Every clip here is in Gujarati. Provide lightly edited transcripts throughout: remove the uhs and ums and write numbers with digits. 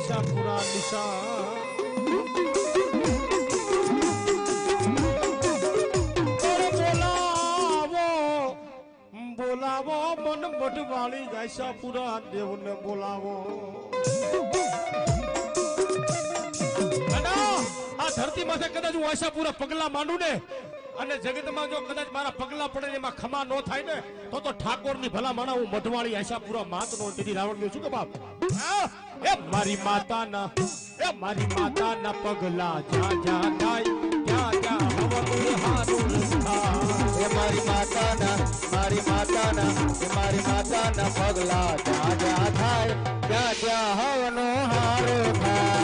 આશાપુરા દિશા બોલાવો મન મઢવાળી આશાપુરા દેવને બોલાવો આ ધરતી માથે કદાચ હું આશાપુરા પગલા માંડું ને અને જગતમાં જો કદાચ મારા પગલા પડે એમાં ખમા ન થાય ને તો ઠાકોરની ભલા માણા હું મઢવાળી આશાપુરા માત નો દીદી રાવણ છું કે બાપ એ મારી માતાના પગલા જ્યાં જ્યાં થાય ત્યાં ત્યાં હવનું હારું થાય મારી માતાના પગલા જ્યાં જ્યાં થાય ત્યાં ત્યાં હવનો હારો થાય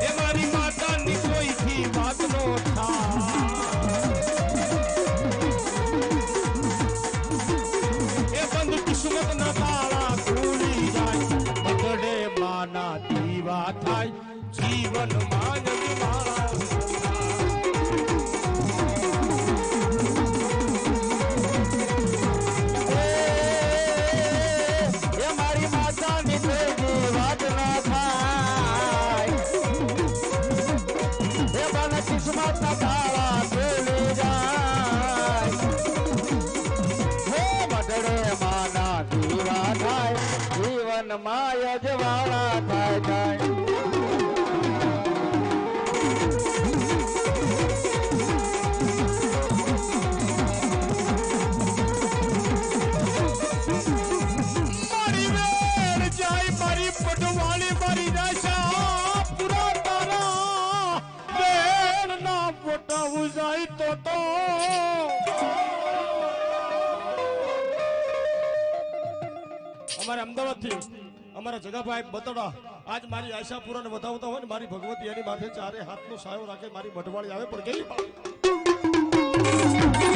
એ મારી માતાની કોઈથી વાત નો થાય એ બંધ કિસ્મત ના તાળા ખુલી જાય બગડે માના દીવા થાય જીવન માં માય જવાળા થાય થાય મારી વેર જાય મારી પટવાળી મારી આશા પૂરા તારા વેર ના પટાવું જાય તો અમારે અમદાવાદ થી અમારા જગાભાઈ બતડા આજ મારી આશાપુરા ને વધાવતા હોય ને મારી ભગવતી એની માથે ચારે હાથનો સાયો રાખે મારી મઢવાળી આવે પણ કેવી